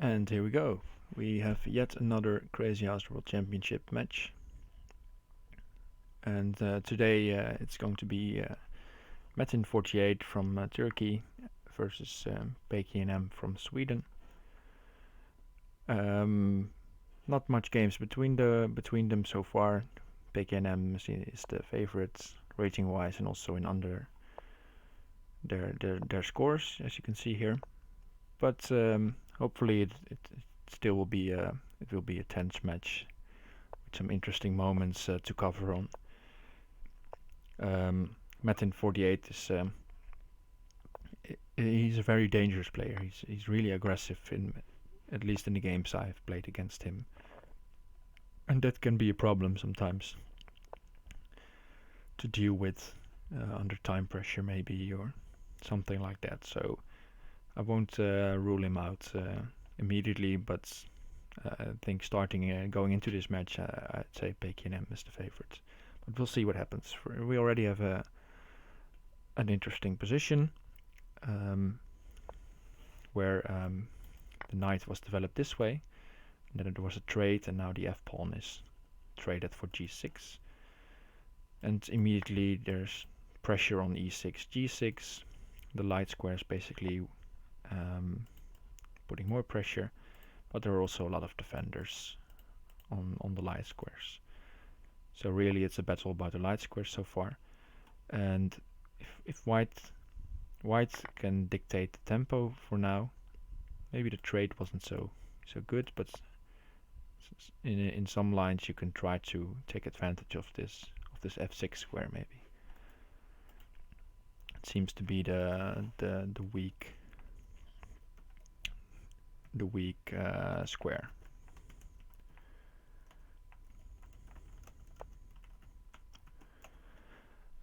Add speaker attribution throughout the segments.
Speaker 1: And here we go. We have yet another Crazy House World Championship match. And today it's going to be metin48 from Turkey versus pknm from Sweden. Not much games between them so far. pknm is the favorite rating wise and also in under their scores, as you can see here. But hopefully it still will be a tense match with some interesting moments to cover on. metin48 is he's a very dangerous player. He's really aggressive at least in the games I've played against him, and that can be a problem sometimes to deal with under time pressure maybe or something like that. So I won't rule him out immediately, but I think starting going into this match, I'd say pknm is the favorite. But we'll see what happens. We already have an interesting position where the knight was developed this way, and then there was a trade, and now the f-pawn is traded for g6. And immediately there's pressure on e6, g6. The light square is basically putting more pressure, but there are also a lot of defenders on the light squares. So really it's a battle about the light squares so far. And if white can dictate the tempo for now, maybe the trade wasn't so good, but in some lines you can try to take advantage of this f6 square maybe. It seems to be the weak square.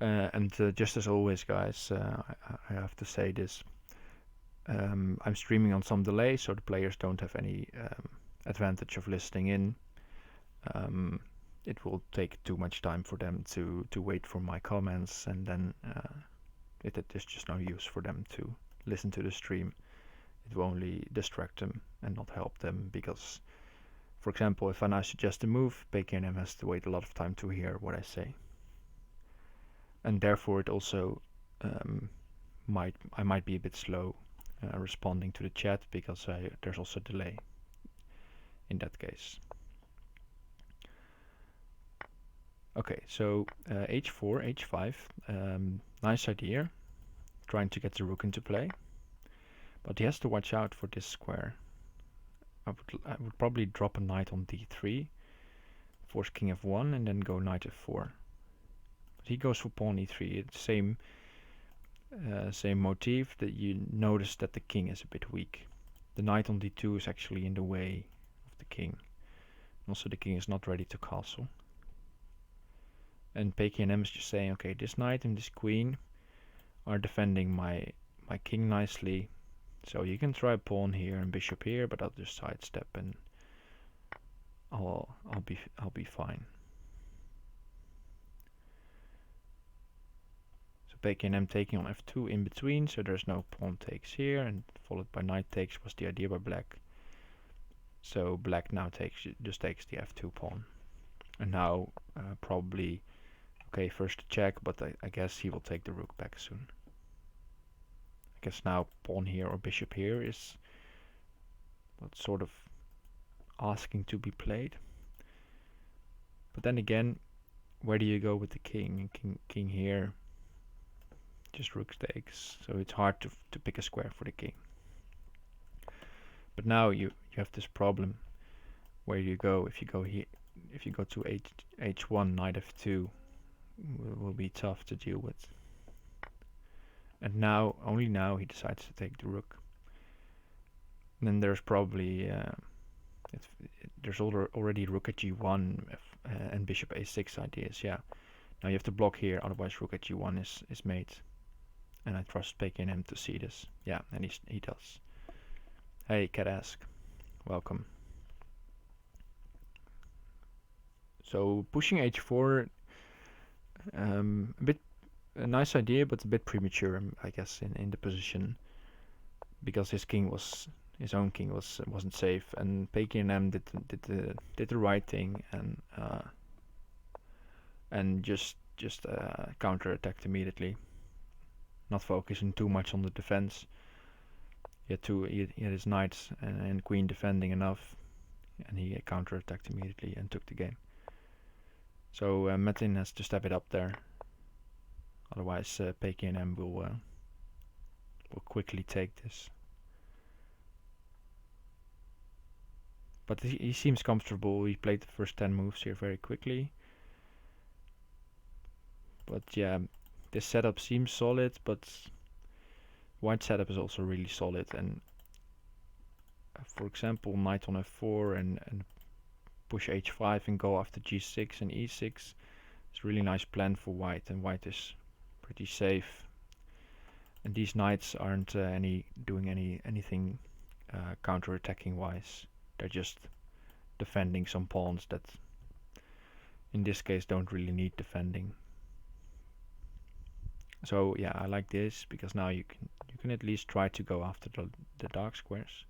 Speaker 1: And just as always, guys, I have to say this. I'm streaming on some delay, so the players don't have any advantage of listening in. It will take too much time for them to wait for my comments, and then there's just no use for them to listen to the stream. It will only distract them and not help them, because, for example, if I now suggest a move, pknm has to wait a lot of time to hear what I say. And therefore it also I might be a bit slow responding to the chat, because there's also a delay in that case. Okay, so h4, h5, nice idea, trying to get the rook into play, but he has to watch out for this square. I would probably drop a knight on d3, force king f1, and then go knight f4. But he goes for pawn e3. It's same motif, that you notice that the king is a bit weak. The knight on d2 is actually in the way of the king. Also, the king is not ready to castle. And pknm is just saying, okay, this knight and this queen are defending my king nicely, so you can try pawn here and bishop here, but I'll just sidestep and I'll be fine. So pknm taking on f2 in between, so there's no pawn takes here, and followed by knight takes was the idea by black. So black now just takes the f2 pawn, and now probably, okay, first to check, but I guess he will take the rook back soon. I guess now pawn here or bishop here is what's sort of asking to be played. But then again, where do you go with the king? King here, just rook takes, so it's hard to pick a square for the king. But now you have this problem. Where you go? If you go here, if you go to h1, knight f2 will be tough to deal with. And now, only now, he decides to take the rook. And then there's probably there's already rook at g1 and bishop a6 ideas. Yeah, now you have to block here, otherwise rook at g1 is made. And I trust pknm to see this. Yeah, and he does. Hey, Catask, welcome. So pushing h4, a nice idea, but a bit premature, I guess, in the position, because his king was his own king wasn't safe, and pknm did the right thing and just counter-attacked immediately, not focusing too much on the defense. He had his knights and queen defending enough, and he counter-attacked immediately and took the game. So Metin has to step it up there, otherwise pknm will quickly take this. But he seems comfortable. He played the first 10 moves here very quickly. But yeah, this setup seems solid, but white setup is also really solid. And for example, knight on f4 and push h5 and go after g6 and e6. It's a really nice plan for white, and white is pretty safe. And these knights aren't doing anything counter-attacking wise. They're just defending some pawns that in this case don't really need defending. So yeah, I like this because now you can at least try to go after the dark squares.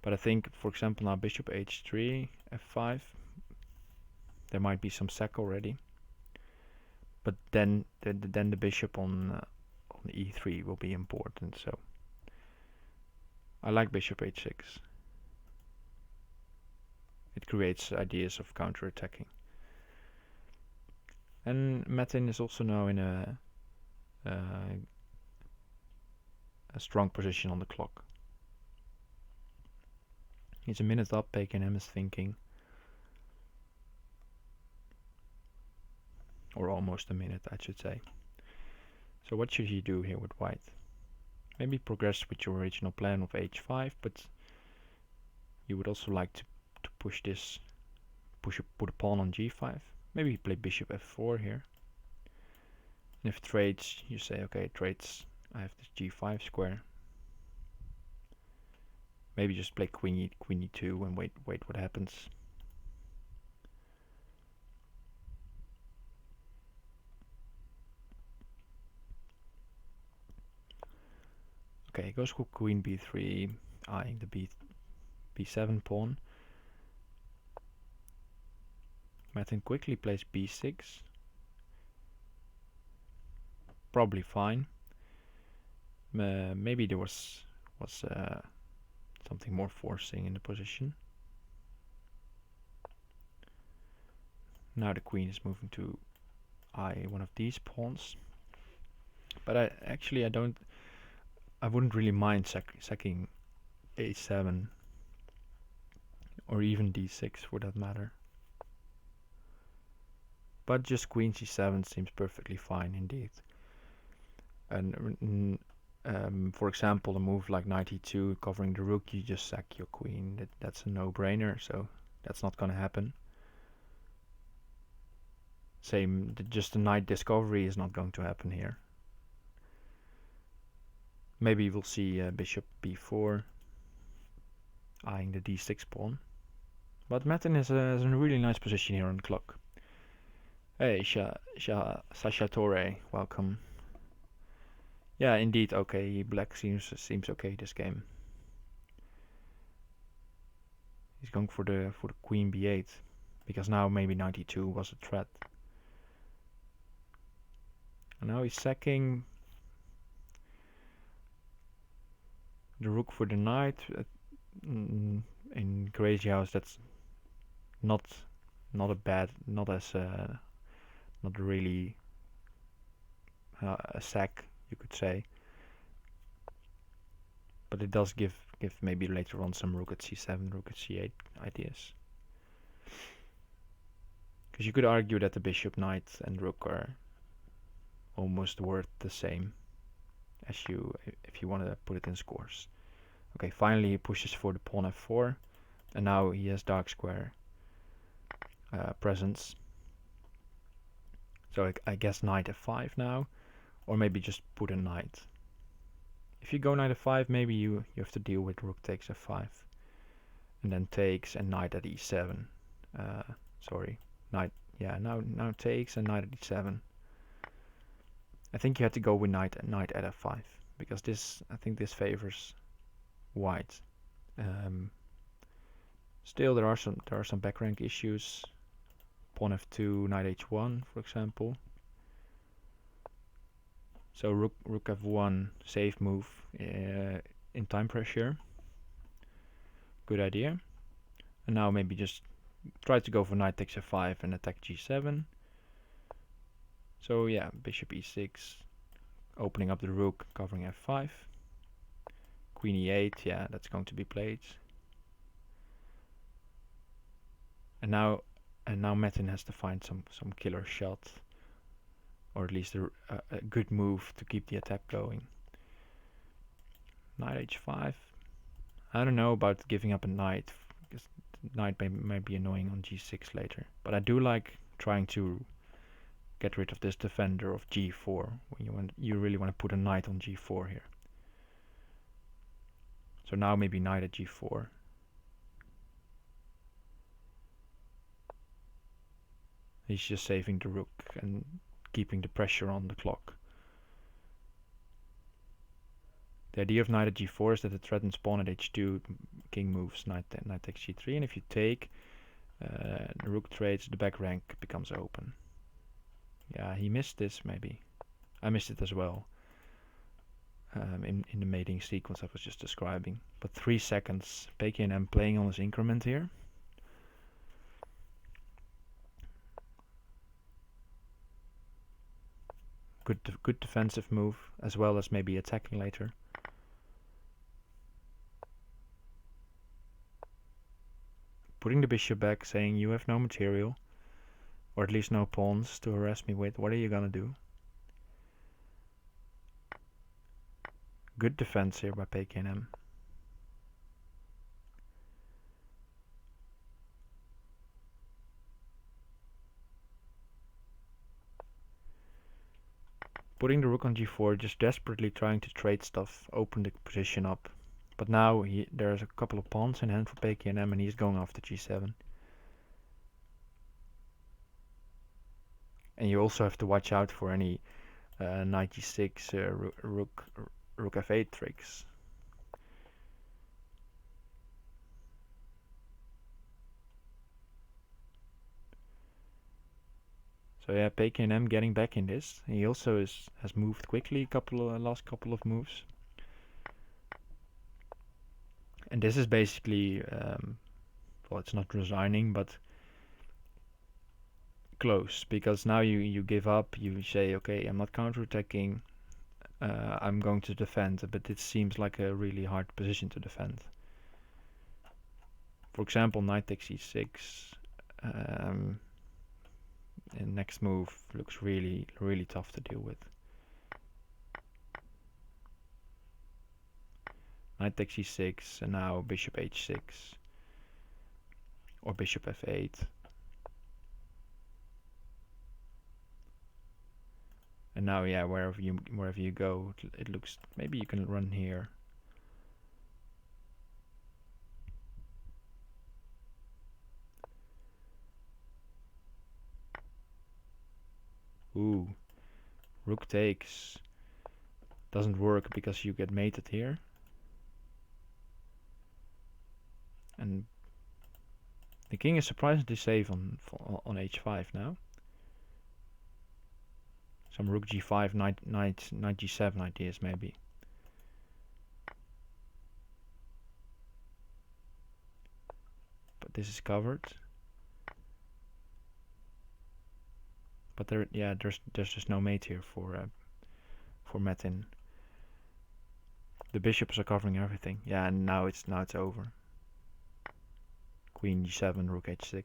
Speaker 1: But I think, for example, now bishop h3, f5, there might be some sack already. But then the bishop on e3 will be important. So I like bishop h6. It creates ideas of counter-attacking. And Metin is also now in a strong position on the clock. He's a minute up, pknm is thinking. Or almost a minute, I should say. So what should he do here with white? Maybe progress with your original plan of h5, but you would also like to push this, put a pawn on g5. Maybe play bishop f4 here. And if trades, you say, okay, trades, I have this g5 square. Maybe just play queen e2 and wait what happens. Okay, goes for queen b3, eyeing the b7 pawn. Metin quickly plays b6. Probably fine. Maybe there was something more forcing in the position. Now the queen is moving to eye one of these pawns. But I wouldn't really mind sacking a7 or even d6 for that matter. But just queen c7 seems perfectly fine indeed. And for example, a move like knight e2 covering the rook, you just sack your queen. That's a no-brainer, so that's not gonna happen. Same, just a knight discovery is not going to happen here. Maybe we'll see bishop b4 eyeing the d6 pawn. But Metin is in a really nice position here on the clock. Hey, Sasha Torre, welcome. Yeah, indeed, okay, black seems okay this game. He's going for the queen b8, because now maybe knight e2 was a threat. And now he's sacking the rook for the knight. In Crazy House, that's not really a sack, you could say. But it does give maybe later on some rook at c7, rook at c8 ideas. Because you could argue that the bishop, knight, and rook are almost worth the same as if you want to put it in scores. Okay, finally he pushes for the pawn f4, and now he has dark square presence. So I guess knight f5 now, or maybe just put a knight. If you go knight f5, maybe you have to deal with rook takes f5, and then takes and knight at e7. Sorry, knight. Yeah, now takes and knight at e7. I think you had to go with knight at f5 because I think this favors white. Still, there are some back rank issues. Pawn f2, knight h1, for example. So rook f1, safe move in time pressure. Good idea. And now maybe just try to go for knight takes f5 and attack g7. So yeah, bishop e6, opening up the rook, covering f5. Queen e8, yeah, that's going to be played. And now Metin has to find some killer shot, or at least a good move to keep the attack going. Knight h5. I don't know about giving up a knight, because knight may be annoying on g6 later. But I do like trying to get rid of this defender of g4 when you really want to put a knight on g4 here. So now maybe knight at g4. He's just saving the rook and keeping the pressure on the clock. The idea of knight at g4 is that it threatens pawn at h2, king moves, knight takes g3, and if you take, the rook trades, the back rank becomes open. Yeah, he missed this maybe. I missed it as well. In the mating sequence I was just describing. But 3 seconds, pknm playing on his increment here. Good defensive move, as well as maybe attacking later. Putting the bishop back, saying you have no material, or at least no pawns to harass me with. What are you gonna do? Good defense here by pknm. Putting the rook on g4, just desperately trying to trade stuff, open the position up. But now there's a couple of pawns in hand for pknm and he's going after g7. And you also have to watch out for any knight g6, rook f8 tricks. So yeah, pknm getting back in this. He also has moved quickly last couple of moves. And this is basically, well, it's not resigning, but close, because now you give up, you say, okay, I'm not counterattacking, I'm going to defend, but it seems like a really hard position to defend. For example, knight takes e6, and next move looks really tough to deal with. Knight takes e6, and now bishop h6, or bishop f8. And now, yeah, wherever you go, it looks, maybe you can run here. Ooh, rook takes. Doesn't work because you get mated here. And the king is surprisingly safe on h5 now. Some rook g5, knight g7 ideas maybe. But this is covered. But there's just no mate here for Metin. The bishops are covering everything. Yeah, and now it's over. Queen g7, rook h6.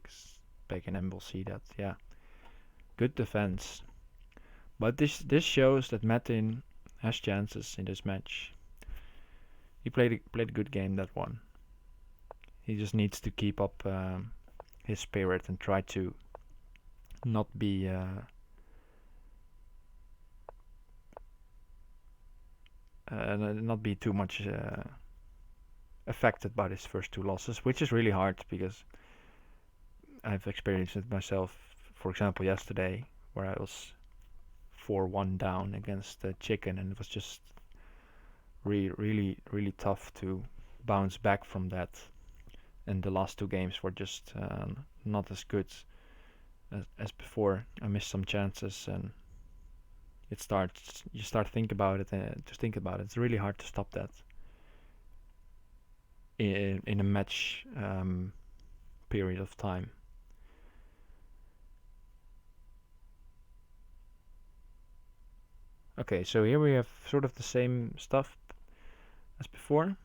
Speaker 1: pknm will see that. Yeah, good defense. But this shows that Metin has chances in this match. He played a good game, that one. He just needs to keep up his spirit and try to not be too much affected by his first 2 losses, which is really hard because I've experienced it myself. For example, yesterday, where I was 4-1 down against the chicken, and it was just really tough to bounce back from that. And the last two games were just not as good as before. I missed some chances, and you start to think about it. It's really hard to stop that in a match period of time. Okay, so here we have sort of the same stuff as before,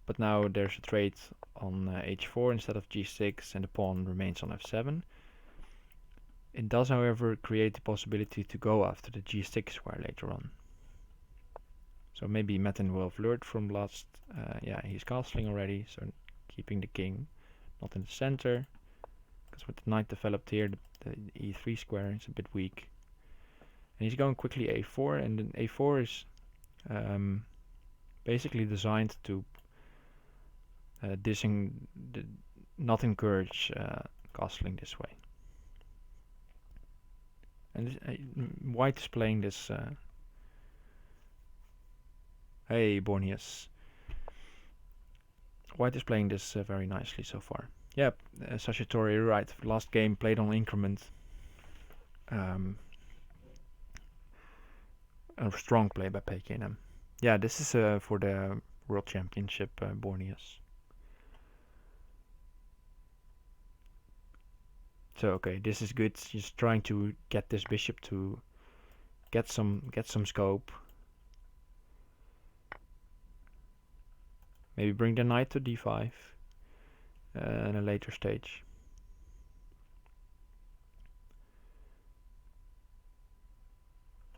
Speaker 1: but now there's a trade on h4 instead of g6, and the pawn remains on f7. It does, however, create the possibility to go after the g6 square later on. So maybe Metin will have learned from last. Yeah, he's castling already, so keeping the king not in the center, because with the knight developed here, the e3 square is a bit weak. And he's going quickly a4, and then a4 is basically designed to not encourage castling this way. And white is playing this. Hey, Borneus. White is playing this very nicely so far. Yeah, Sagittari, you're right. Last game played on increment. A strong play by pknm. Yeah, this is for the World Championship, Borneus. So okay, this is good. Just trying to get this bishop to get some scope. Maybe bring the knight to d5 in a later stage.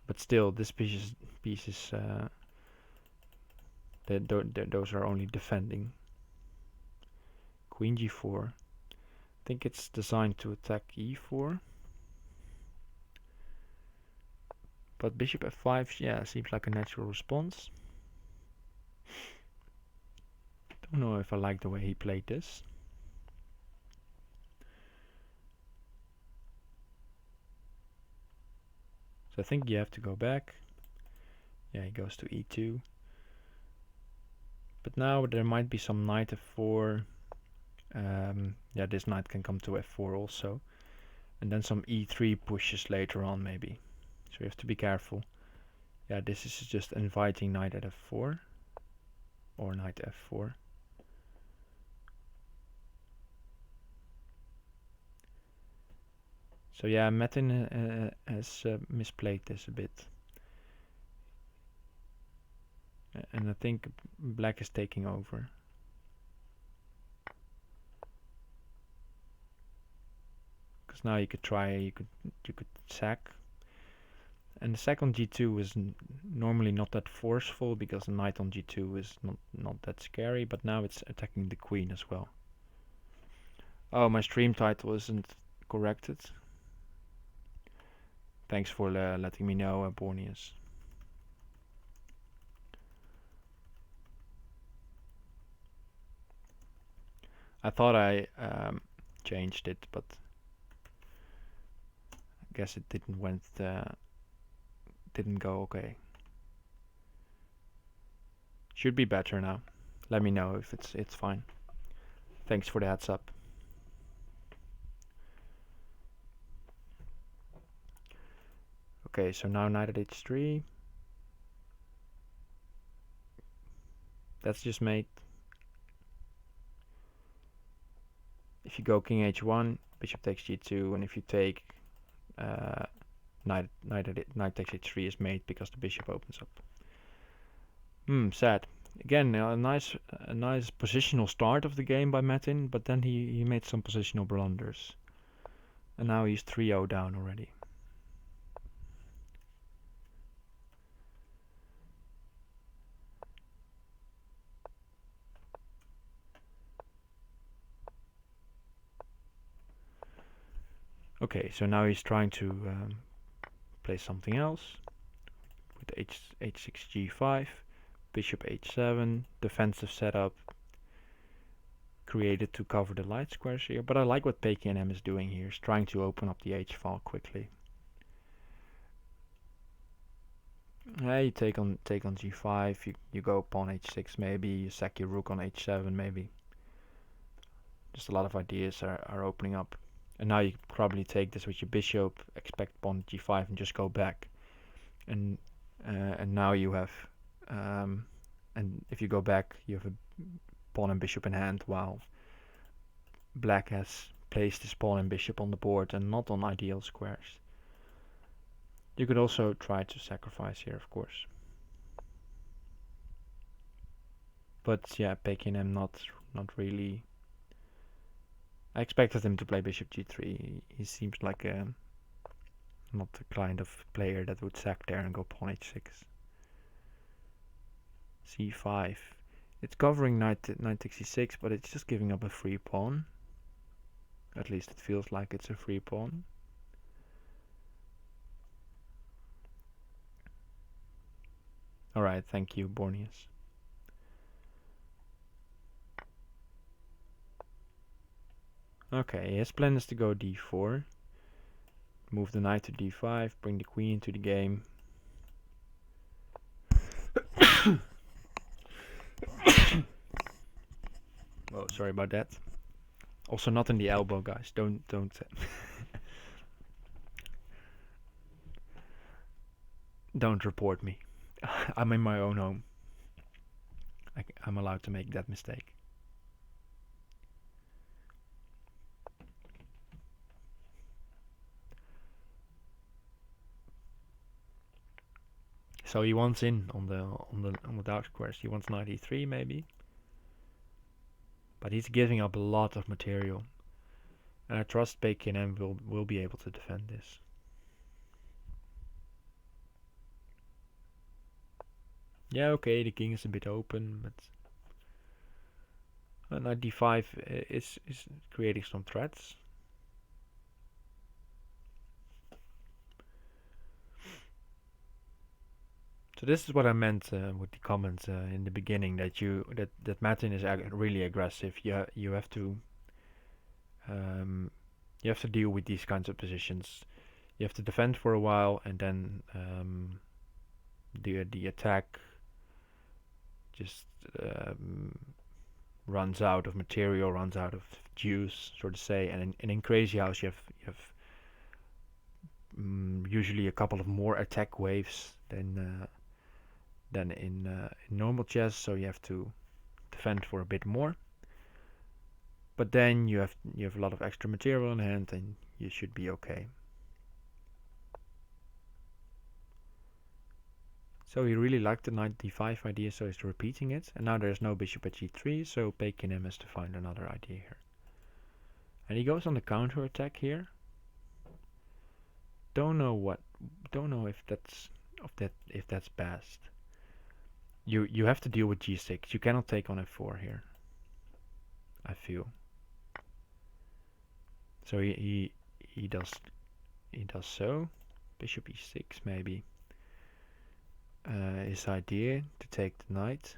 Speaker 1: But still, this piece is those are only defending. Queen g4. I think it's designed to attack e4. But bishop f5, yeah, seems like a natural response. Don't know if I like the way he played this. So I think you have to go back. Yeah, he goes to e2. But now there might be some knight f4. Yeah, this knight can come to f4 also. And then some e3 pushes later on maybe. So you have to be careful. Yeah, this is just inviting knight at f4. Or knight f4. So yeah, Metin has misplayed this a bit. And I think black is taking over. Because now you could try, you could sack. And the sack on g2 is normally not that forceful, because the knight on g2 is not that scary, but now it's attacking the queen as well. Oh, my stream title isn't corrected. Thanks for letting me know, Borneus. I thought I changed it, but I guess it didn't go okay. Should be better now. Let me know if it's fine. Thanks for the heads up. Okay, so now knight at h3. That's just mate. If you go king h1, bishop takes g2, and if you take knight takes h3 is mate because the bishop opens up. Sad. Again, a nice positional start of the game by Metin, but then he made some positional blunders, and now he's 3-0 down already. Okay, so now he's trying to play something else with h6 g5, bishop h7, defensive setup created to cover the light squares here. But I like what pknm is doing here. He's trying to open up the h file quickly. Yeah, you take on g5. You go pawn h6 maybe. You sack your rook on h7 maybe. Just a lot of ideas are opening up. And now you probably take this with your bishop, expect pawn g5, and just go back. And now you have, and if you go back, you have a pawn and bishop in hand, while black has placed his pawn and bishop on the board and not on ideal squares. You could also try to sacrifice here, of course. But yeah, pknm not really. I expected him to play bishop g3. He seems like not the kind of player that would sack there and go pawn h6. c5. It's covering knight 66, but it's just giving up a free pawn. At least it feels like it's a free pawn. Alright, thank you, Borneus. Okay, his plan is to go d4. Move the knight to d5, bring the queen into the game. Oh, sorry about that. Also not in the elbow, guys. Don't don't report me. I'm in my own home. I'm allowed to make that mistake. So he wants in on the dark squares. He wants knight e3 maybe. But he's giving up a lot of material. And I trust pknm will be able to defend this. Yeah, okay, the king is a bit open, but knight d5 is creating some threats. So this is what I meant with the comments in the beginning, that Martin is really aggressive. You have to deal with these kinds of positions. You have to defend for a while, and then the attack just runs out of material, runs out of juice, so to say. And in Crazy House, you have usually a couple of more attack waves than in normal chess, so you have to defend for a bit more. But then you have a lot of extra material in hand, and you should be okay. So he really liked the knight d5 idea, so he's repeating it. And now there's no bishop at g3, so pknm has to find another idea here. And he goes on the counter attack here. Don't know if that's best. You have to deal with g6. You cannot take on f4 here, I feel. So he does so. Bishop e6 maybe. His idea to take the knight.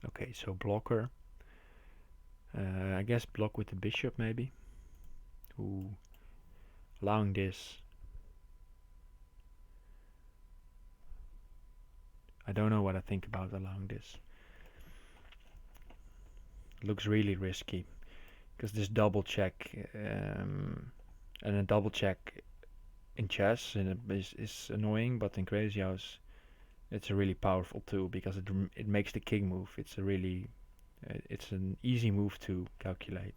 Speaker 1: Okay, so blocker. I guess block with the bishop maybe. Ooh, allowing this. I don't know what I think about allowing this. Looks really risky, because this double check and a double check in chess is annoying, but in Crazy House it's a really powerful tool, because it makes the king move. It's it's an easy move to calculate.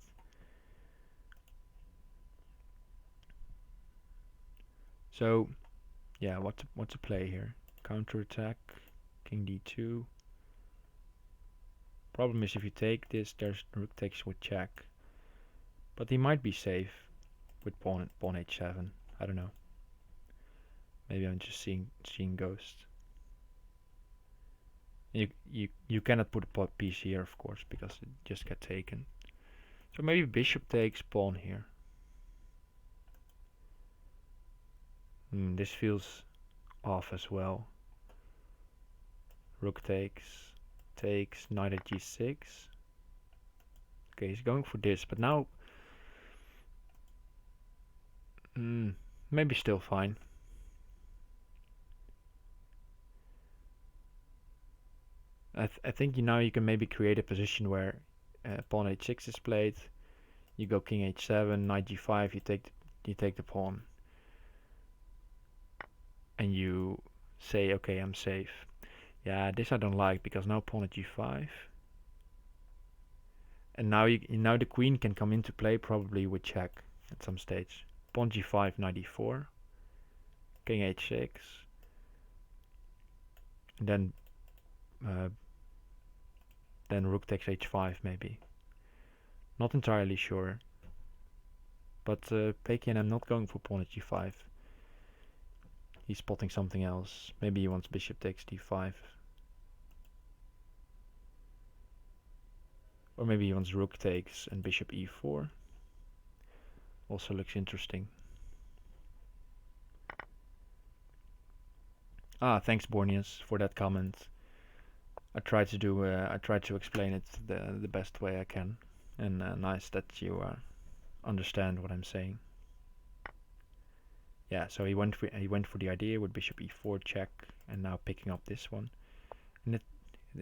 Speaker 1: So yeah, what to play here? Counter attack, king d2. Problem is, if you take this, there's rook takes with check. But he might be safe with pawn h7. I don't know. Maybe I'm just seeing ghosts. You cannot put a piece here, of course, because it just got taken. So maybe bishop takes pawn here. This feels off as well. Rook takes, knight at g6. Okay, he's going for this, but now Maybe still fine. I think now you can maybe create a position where pawn h6 is played. You go king h7, knight g5. You take the pawn, and you say, okay, I'm safe. Yeah, this I don't like because now pawn at g5, and now the queen can come into play probably with check at some stage. Pawn g5, knight e4, king h6, and then rook takes h5 maybe. Not entirely sure, but pknm not going for pawn at g5. He's spotting something else. Maybe he wants bishop takes d5. Or maybe he wants rook takes and bishop e4. Also looks interesting. Thanks Borneus for that comment. I tried to explain it the best way I can, and nice that you understand what I'm saying. Yeah, so he went for the idea with bishop e4 check, and now picking up this one, and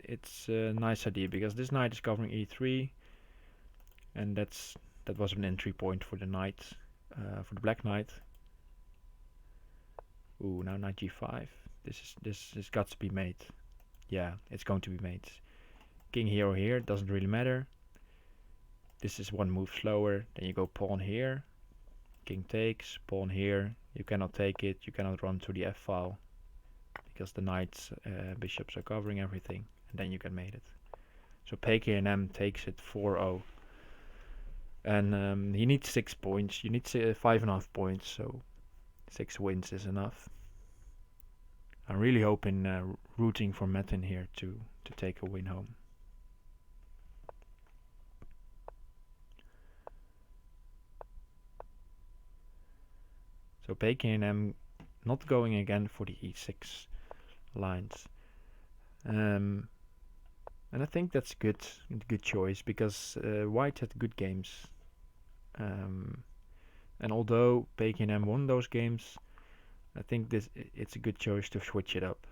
Speaker 1: it's a nice idea because this knight is covering e3, and that was an entry point for the knight, for the black knight. Ooh, now knight g5. This has got to be mate. Yeah, it's going to be mate. King here or here, doesn't really matter. This is one move slower. Then you go pawn here. King takes, pawn here. You cannot take it. You cannot run to the f file because the knights, bishops are covering everything, and then you can mate it. So pknm takes it 4-0, and he needs 6 points. You need 5.5 points, so 6 wins is enough. I'm really hoping, rooting for Metin here to take a win home. So pknm not going again for the e6 lines, and I think that's a good choice because white had good games, and although pknm won those games, I think it's a good choice to switch it up.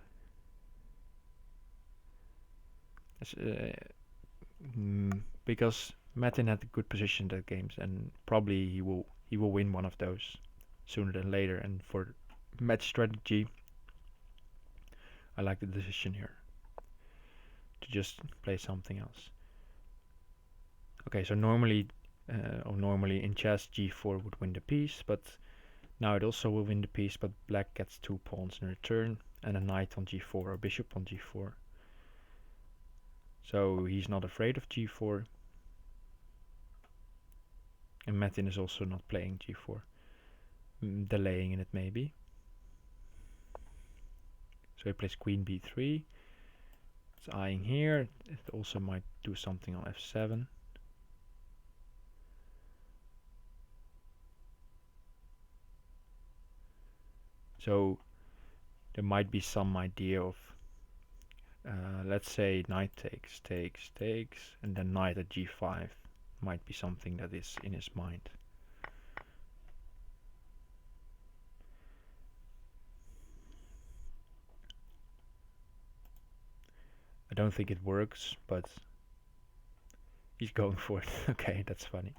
Speaker 1: Because Metin had a good position in that games, and probably he will win one of those sooner than later. And for match strategy, I like the decision here to just play something else. Okay, so normally in chess g4 would win the piece, but now it also will win the piece, but black gets 2 pawns in return and a knight on g4 or bishop on g4. So he's not afraid of g4, and Metin is also not playing g4, delaying in it maybe. So he plays queen b3. It's eyeing here. It also might do something on f7. So there might be some idea of, let's say knight takes, and then knight at g5 might be something that is in his mind. I don't think it works, but he's going for it. Okay, that's funny.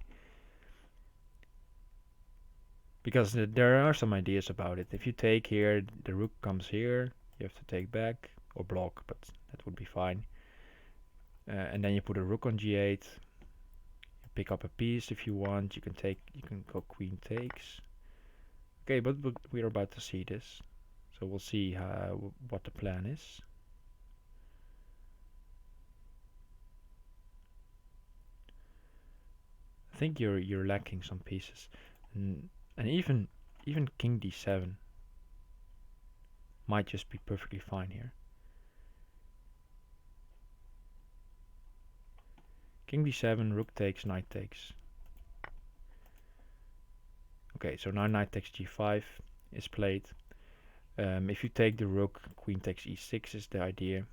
Speaker 1: Because there are some ideas about it. If you take here, the rook comes here, you have to take back or block, but that would be fine. And then you put a rook on g8. You pick up a piece if you want. You can go queen takes. Okay, but we're about to see this, so we'll see what the plan is. I think you're lacking some pieces, and even king d7 might just be perfectly fine here. King d7, rook takes, knight takes. Okay, so now knight takes g5 is played. If you take the rook, queen takes e6 is the idea.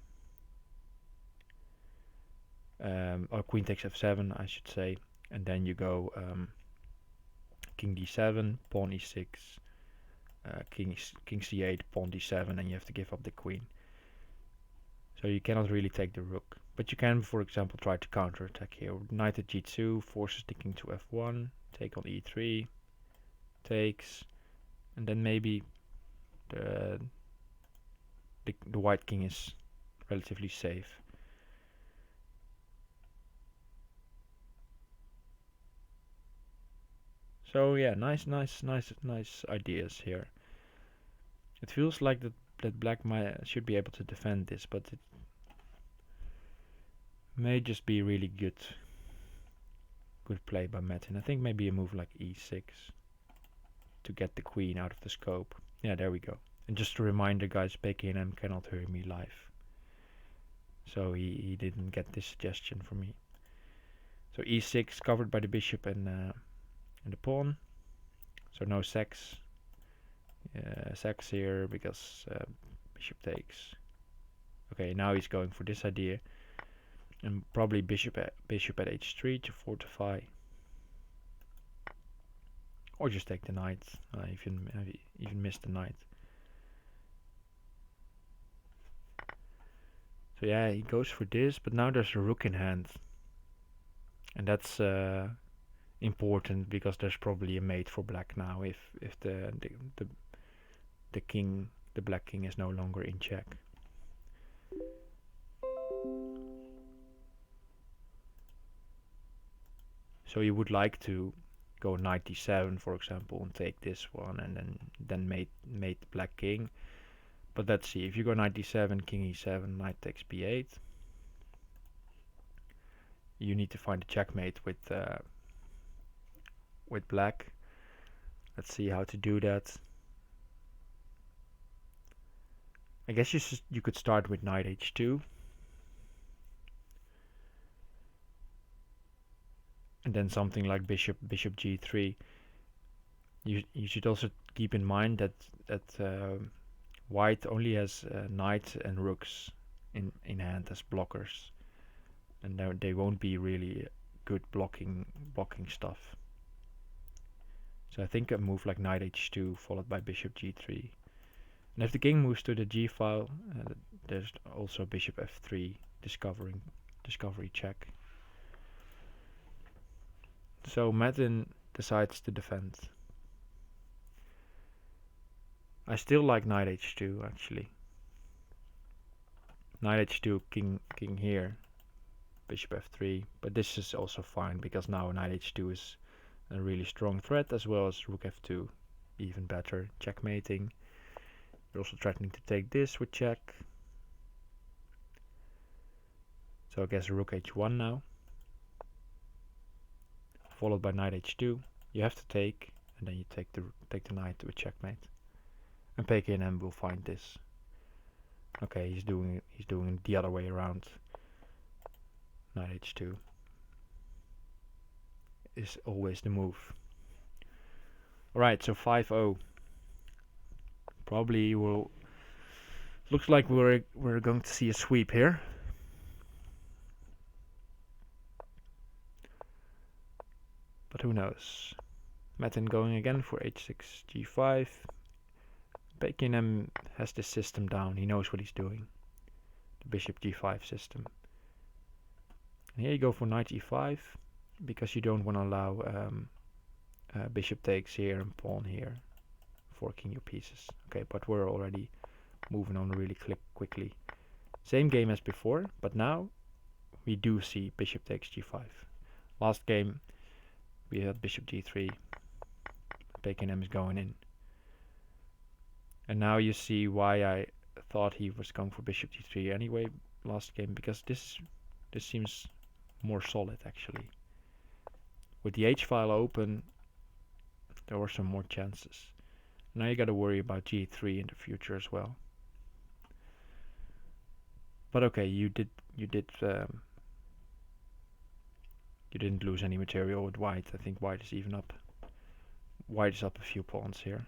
Speaker 1: Or queen takes f7, I should say, and then you go king d7, pawn e6, king c8, pawn d7, and you have to give up the queen. So you cannot really take the rook. But you can, for example, try to counterattack here. Knight at g2 forces the king to f1, take on e3, takes, and then maybe the white king is relatively safe. So yeah, nice ideas here. It feels like that black should be able to defend this, but it may just be really good play by Metin. I think maybe a move like e6 to get the queen out of the scope. Yeah, there we go. And just a reminder, guys, pknm cannot hear me live, so he didn't get this suggestion from me. So e6 covered by the bishop and the pawn. So no sax here because bishop takes. Okay, now he's going for this idea, and probably bishop at h3 to fortify, or just take the knight. Even missed the knight. So yeah, he goes for this, but now there's a rook in hand, and that's important because there's probably a mate for black now if the king, the black king, is no longer in check. So you would like to go knight d7, for example, and take this one, and then mate black king. But let's see, if you go knight d7, king e7, knight takes b8, you need to find a checkmate with black. Let's see how to do that. I guess you could start with knight h2, and then something like bishop g3. You should also keep in mind that white only has knights and rooks in hand as blockers, and they won't be really good blocking stuff. So I think a move like knight h2 followed by bishop g3. And if the king moves to the g file, there's also bishop f3 discovery check. So Metin decides to defend. I still like knight h2 actually. Knight h2, king here, bishop f3, but this is also fine because now knight h2 is a really strong threat, as well as rook f2, even better, checkmating. You're also threatening to take this with check. So I guess rook h1 now, followed by knight h2. You have to take, and then you take the knight to a checkmate. And pknm will find this. Okay, he's doing it the other way around. Knight h2 is always the move. Alright, so 5-0. Probably will. Looks like we're going to see a sweep here. But who knows? Metin going again for h6, g5. pknm has this system down. He knows what he's doing. The bishop g5 system. And here you go for knight e5, because you don't want to allow bishop takes here and pawn here, forking your pieces. Okay, but we're already moving on really quickly. Same game as before, but now we do see bishop takes g5. Last game we had bishop g3. pknm is going in. And now you see why I thought he was going for bishop g3 anyway last game, because this seems more solid actually. With the h-file open, there were some more chances. Now you gotta worry about g3 in the future as well. But okay, you didn't lose any material with white. I think white is even up. White is up a few pawns here.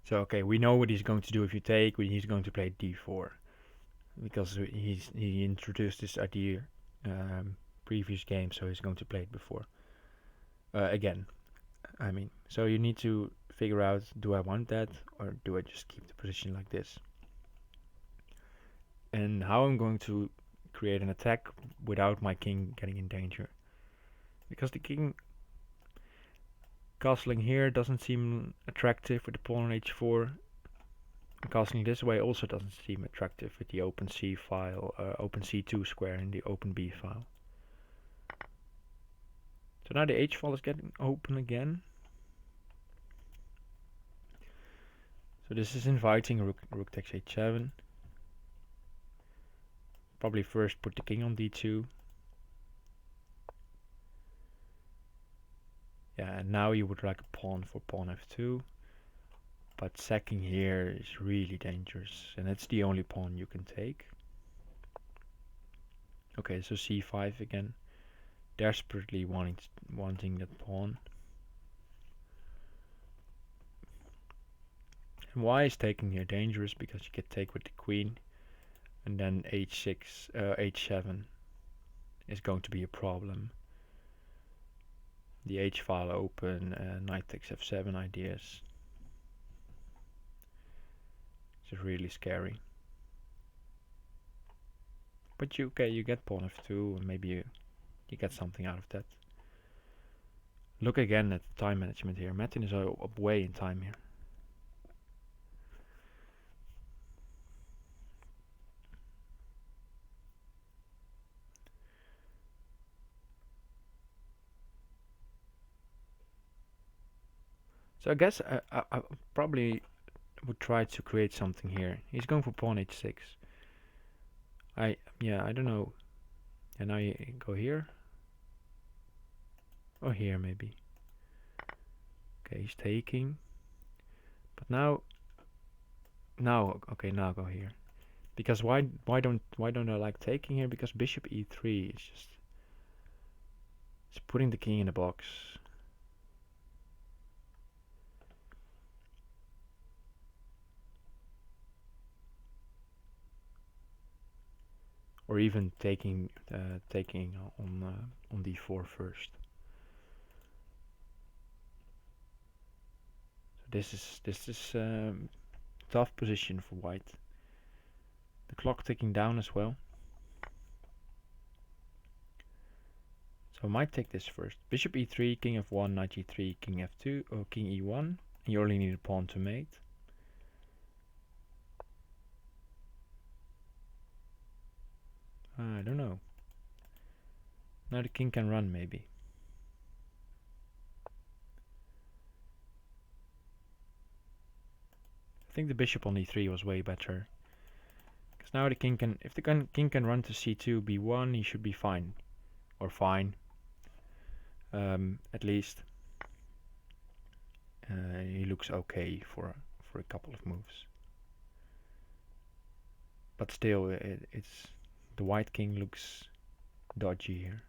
Speaker 1: So okay, we know what he's going to do if you take. He's going to play d4 because he introduced this idea previous game, so he's going to play it before again. I mean, so you need to figure out: do I want that, or do I just keep the position like this? And how I'm going to create an attack without my king getting in danger, because the king castling here doesn't seem attractive with the pawn on h4. Castling this way also doesn't seem attractive with the open c file, open c2 square in the open b file. So now the h file is getting open again. So this is inviting rook takes h7. Probably first put the king on d2. Yeah, and now you would like a pawn for pawn f2. But sacking here is really dangerous, and it's the only pawn you can take. Okay, so c5 again. Desperately wanting that pawn. And why is taking here dangerous? Because you get take with the queen, and then h6, h7 is going to be a problem. The h file open, knight takes f7 ideas. It's really scary. But you get pawn f2, and maybe you get something out of that. Look again at the time management here. Metin is way in time here. So I guess I probably would try to create something here. He's going for pawn h6. I don't know. And now you go here. Or here maybe. Okay, he's taking. But now go here. Because why don't I like taking here? Because bishop e3 is just it's putting the king in the box. Or even taking on d4 first. So this is tough position for white. The clock ticking down as well. So I might take this first. Bishop e3, king f1, knight g3, king f2, or king e1. And you only need a pawn to mate. I don't know. Now the king can run maybe. I think the bishop on e3 was way better. Because now the king can, if the king can run to c2, b1, he should be fine. Or fine. At least. He looks okay for a couple of moves. But still, it's the white king looks dodgy here.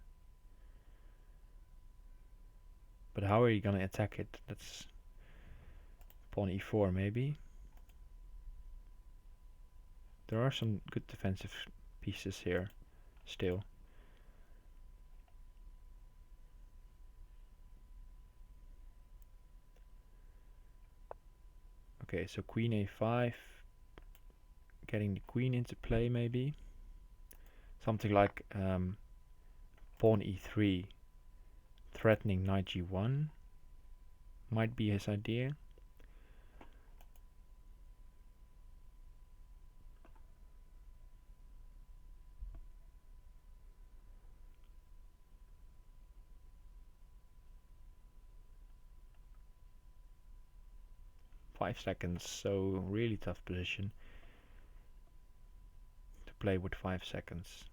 Speaker 1: But how are you gonna attack it? That's pawn e4 maybe. There are some good defensive pieces here still. Okay, so queen a5, getting the queen into play maybe. Something like pawn e3, threatening knight g1 might be his idea. .5 seconds, so really tough position to play with 5 seconds.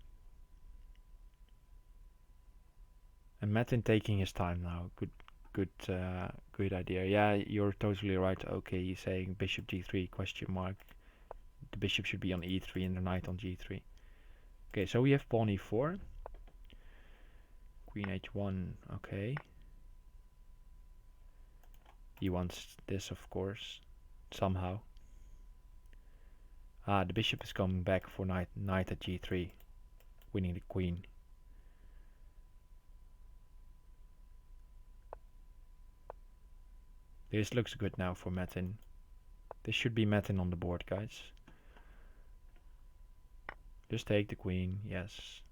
Speaker 1: And Metin taking his time now. Good idea. Yeah, you're totally right. Okay, he's saying bishop g3 question mark. The bishop should be on e3 and the knight on g3. Okay, so we have pawn e4. Queen h1. Okay. He wants this, of course. somehow. Ah, the bishop is coming back for knight at g3, winning the queen. This looks good now for Metin. This should be Metin on the board, guys. Just take the queen, yes.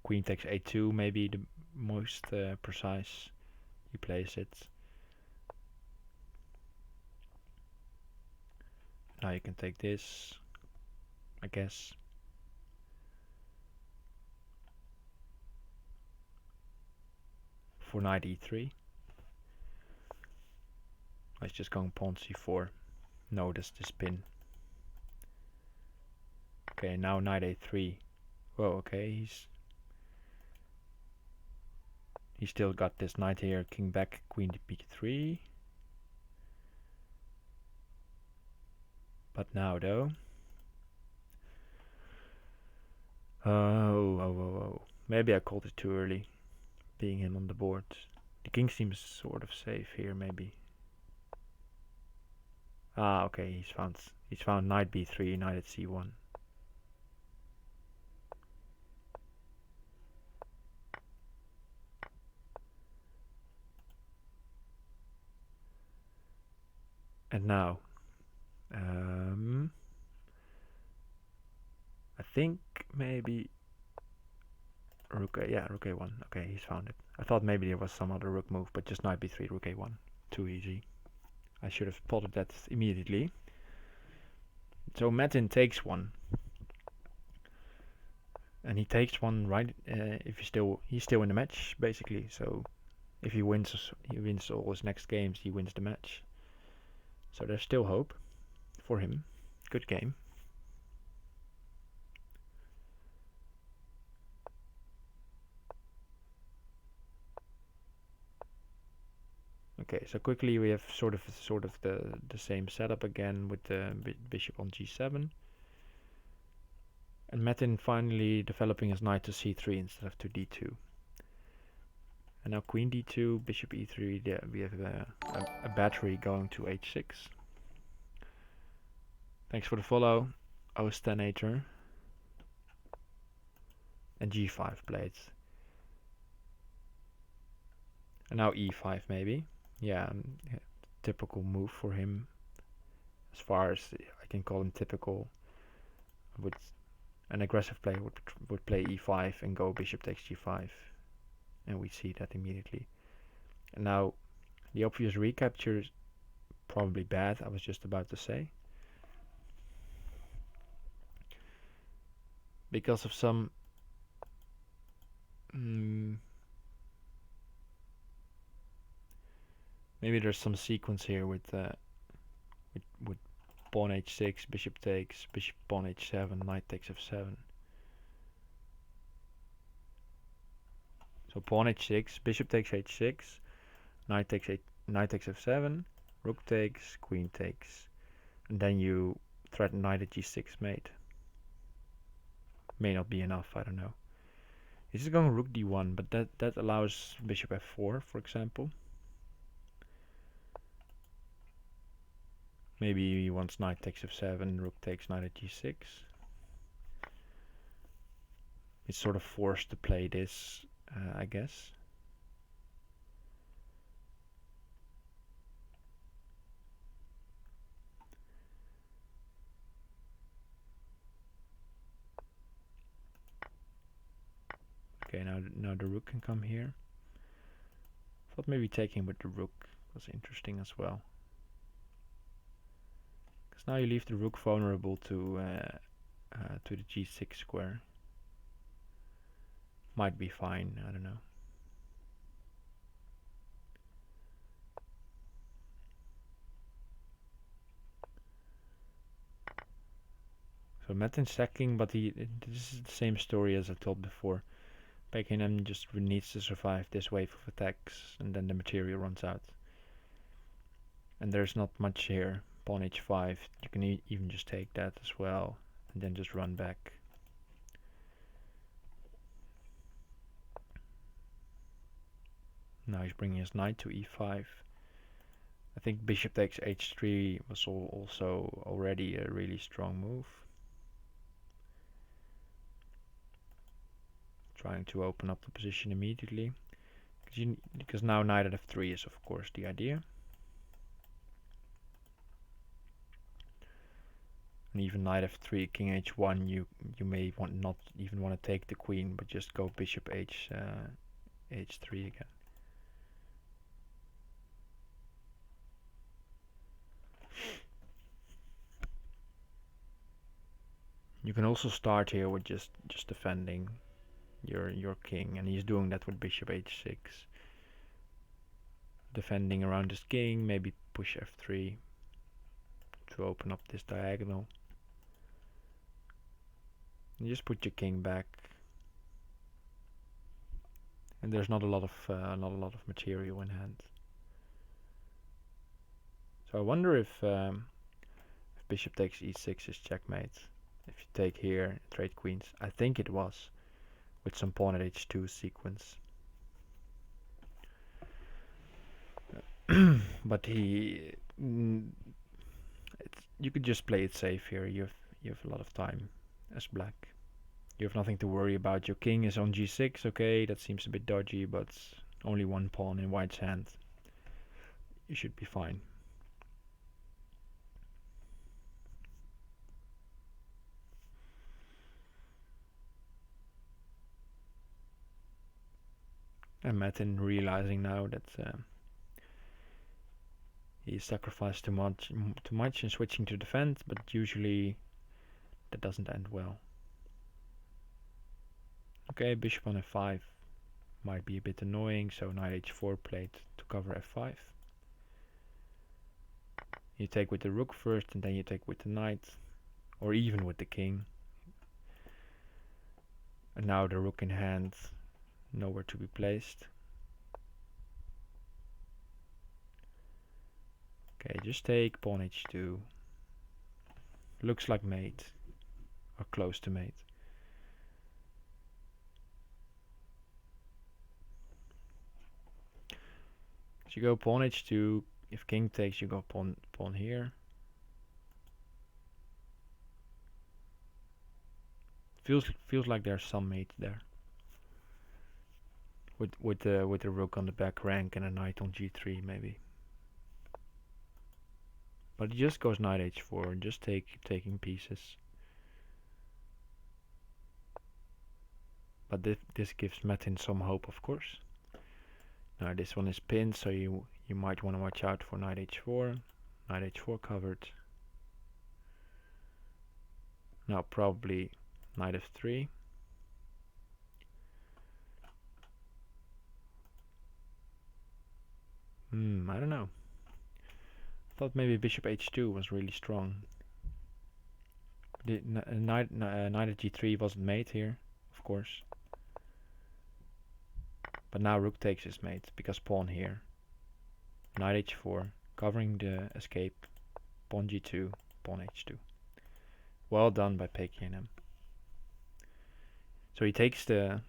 Speaker 1: Queen takes a2, maybe the most precise he plays it. Now you can take this, I guess. For knight e3. Let's just go pawn c4. Notice the spin. Okay, now knight a3. Whoa, okay, he's still got this knight here, king back, queen to b3. But now though, oh, maybe I called it too early, being him on the board. The king seems sort of safe here, maybe. Ah, okay, he's found knight b3, knight at c1. And now, I think maybe rook a, yeah, rook a1. Okay, he's found it. I thought maybe there was some other rook move, but just knight b3, rook a1. Too easy. I should have spotted that immediately. So Metin takes one, and he takes one right if he's still in the match basically. So if he wins all his next games, he wins the match. So there's still hope for him. Good game. Okay, so quickly we have sort of the same setup again with the bishop on g7. And Metin finally developing his knight to c3 instead of to d2. And now queen d2, bishop e3, yeah, we have a battery going to h6. Thanks for the follow, Ostanator. And g5 blades. And now e5 maybe. Yeah, typical move for him. As far as I can call him typical. With an aggressive player would play e5 and go bishop takes g5. And we see that immediately. And now the obvious recapture is probably bad, I was just about to say. Because of some maybe there's some sequence here with pawn h6, bishop takes, bishop pawn h7, knight takes f7. So pawn h6, bishop takes h6, knight takes f7, rook takes, queen takes, and then you threaten knight at g6 mate. May not be enough, I don't know. He's just going rook d1, but that allows bishop f4, for example. Maybe he wants knight takes f7, rook takes knight at g6. It's sort of forced to play this, I guess. Okay, now the rook can come here. Thought maybe taking with the rook was interesting as well. Because now you leave the rook vulnerable to the g6 square. Might be fine, I don't know. So Metin's sacking, but this is the same story as I told before. pknm just needs to survive this wave of attacks, and then the material runs out. And there's not much here. Pawn h5, you can even just take that as well, and then just run back. Now he's bringing his knight to e5. I think bishop takes h3 was also already a really strong move. Trying to open up the position immediately. Because now knight at f3 is of course the idea. And even knight f3, king h1, you may not even want to take the queen, but just go bishop h3 again. You can also start here with just defending your king, and he's doing that with bishop h6. Defending around his king, maybe push f3 to open up this diagonal. And just put your king back. And there's not a lot of material in hand. So I wonder if bishop takes e6 is checkmate. If you take here, trade queens. I think it was, with some pawn at h2 sequence. But you could just play it safe here. You have a lot of time as black. You have nothing to worry about. Your king is on g6. Okay, that seems a bit dodgy, but only one pawn in white's hand. You should be fine. And Metin realizing now that he sacrificed too much in switching to defend, but usually that doesn't end well. Okay, bishop on f5 might be a bit annoying, so knight h4 played to cover f5. You take with the rook first, and then you take with the knight, or even with the king. And now the rook in hand, nowhere to be placed. Okay, just take pawn h2. Looks like mate, or close to mate. So you go pawn h2. If king takes, you go pawn here. Feels like there's some mate there. With the rook on the back rank and a knight on g3 maybe. But it just goes knight h4 and just taking pieces. But this gives Metin some hope, of course. Now this one is pinned, so you might want to watch out for knight h4. Knight h4 covered. Now probably knight f3. I don't know. I thought maybe bishop h2 was really strong. The knight at g3 wasn't mate here, of course. But now rook takes his mate, because pawn here. Knight h4, covering the escape. Pawn g2, pawn h2. Well done by pknm. So he takes the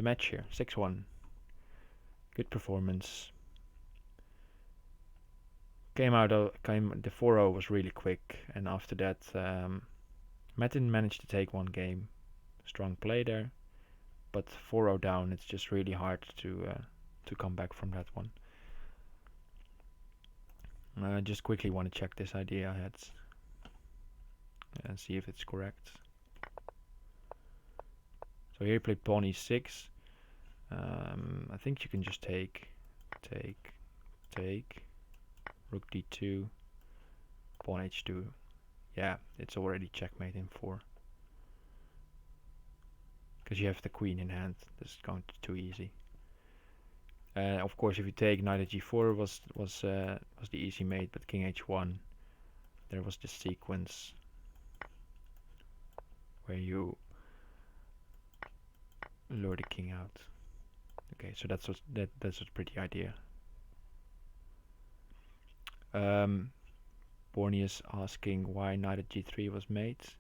Speaker 1: match here, 6-1. Good performance. The 4-0 was really quick, and after that Metin managed to take one game. Strong play there, but 4-0 down, it's just really hard to come back from that one. I just quickly want to check this idea I had and see if it's correct. So here he played pawn e6. I think you can just take, rook d2, pawn h2. Yeah, it's already checkmate in 4. Because you have the queen in hand. This is going too easy. Of course, if you take knight at g4 was the easy mate, but king h1, there was this sequence where you lure the king out. Okay, so that's a pretty idea. Borny is asking why knight at g3 was mate.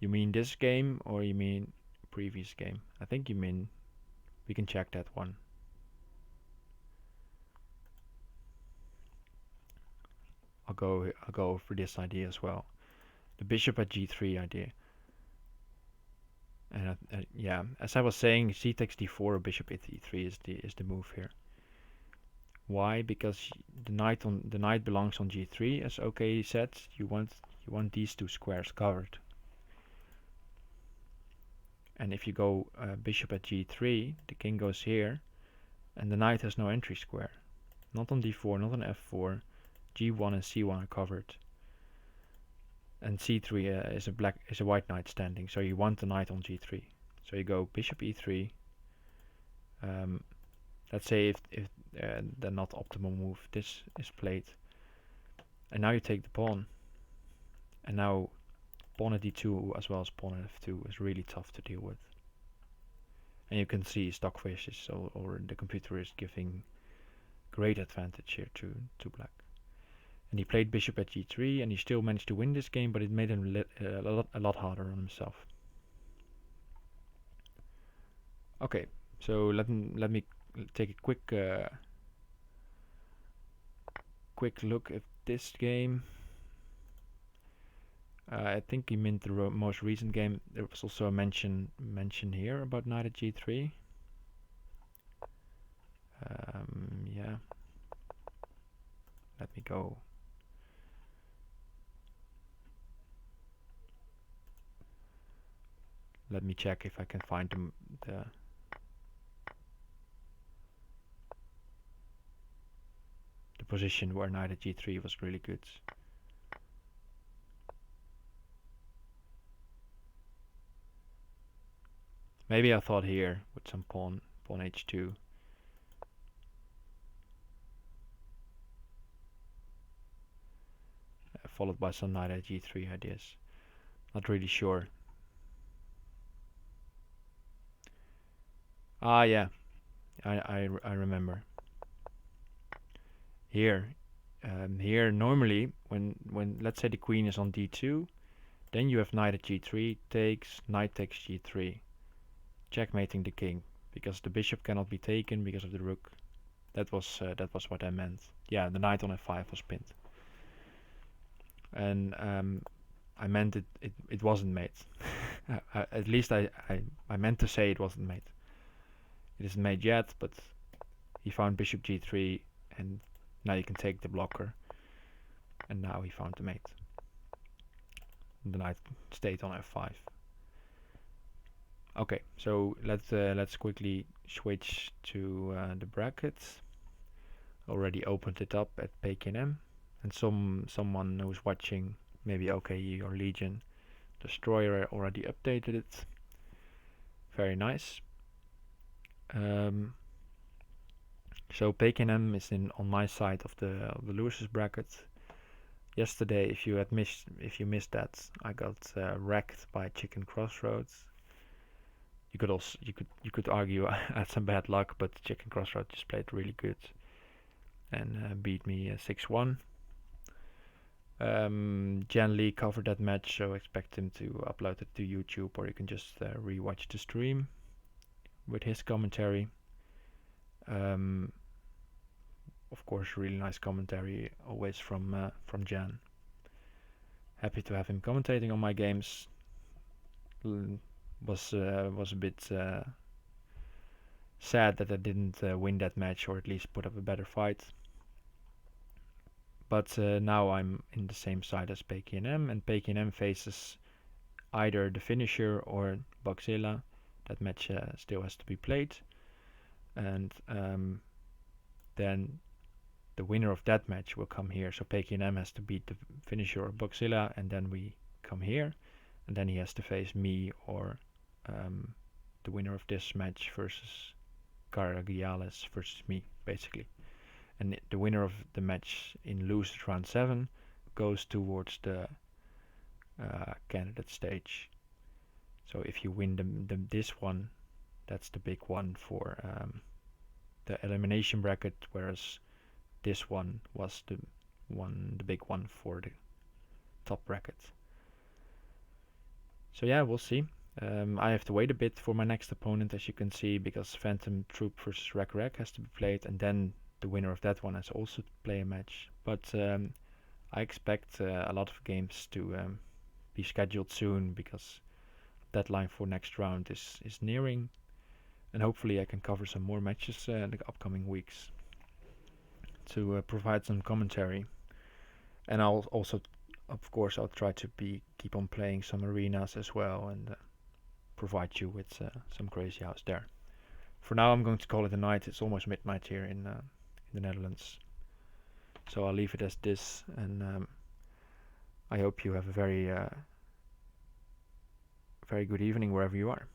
Speaker 1: You mean this game or you mean previous game? I think you mean, we can check that one. I'll go over this idea as well. The bishop at g3 idea. And yeah, as I was saying, c takes d4 or bishop at e3 is the move here. Why? Because the knight belongs on g3, as OK said. You want these two squares covered. And if you go bishop at g3, the king goes here, and the knight has no entry square. Not on d4, not on f4. g1 and c1 are covered. And c3 is a white knight standing, so you want the knight on g3. So you go bishop e3. Let's say if the not optimal move, this is played, and now you take the pawn, and now pawn at d2 as well as pawn at f2 is really tough to deal with. And you can see stockfish is or the computer is giving great advantage here to black. And he played bishop at g3, and he still managed to win this game, but it made him a lot harder on himself. Okay, so let me take a quick look at this game. I think he meant the most recent game. There was also a mention here about knight at g3. Yeah. Let me go. Let me check if I can find the position where knight at g3 was really good. Maybe I thought here with some pawn h2. Followed by some knight at g3 ideas. Not really sure. Ah, yeah, I remember. Here normally when let's say the queen is on d2, then you have knight at g3 takes, knight takes g3, checkmating the king, because the bishop cannot be taken because of the rook. That was what I meant. Yeah, the knight on f5 was pinned. And I meant it wasn't mate. At least I meant to say it wasn't mate. It isn't made yet, but he found bishop g3, and now you can take the blocker. And now he found the mate. The knight stayed on f5. Okay, so let's quickly switch to the brackets. Already opened it up at pknm, and someone who's watching, maybe OKE or Legion Destroyer, already updated it. Very nice. So pknm is on my side of the losers bracket. Yesterday, if you missed that, I got wrecked by Chicken Crossroads. You could argue I had some bad luck, but Chicken Crossroads just played really good and beat me 6-1. Jan Lee covered that match, so expect him to upload it to YouTube, or you can just rewatch the stream with his commentary. Of course, really nice commentary always from Jan. Happy to have him commentating on my games. Was a bit sad that I didn't win that match, or at least put up a better fight. But now I'm in the same side as pknm, and pknm faces either the finisher or Boxilla. That match still has to be played, and then the winner of that match will come here. So pknm has to beat the finisher or Boxilla, and then we come here, and then he has to face me or the winner of this match versus Caragiales versus me, basically. And the winner of the match in losers round 7 goes towards the candidate stage. So if you win this one, that's the big one for the elimination bracket, whereas this one was the big one for the top bracket. So yeah, we'll see. I have to wait a bit for my next opponent, as you can see, because Phantom Troop versus Rack has to be played, and then the winner of that one has also to play a match. But I expect a lot of games to be scheduled soon because deadline for next round is nearing, and hopefully I can cover some more matches in the upcoming weeks to provide some commentary. And I'll also, of course, I'll try to keep on playing some arenas as well and provide you with some crazy house there. For now, I'm going to call it a night. It's almost midnight here in the Netherlands, so I'll leave it as this. And I hope you have a very good evening wherever you are.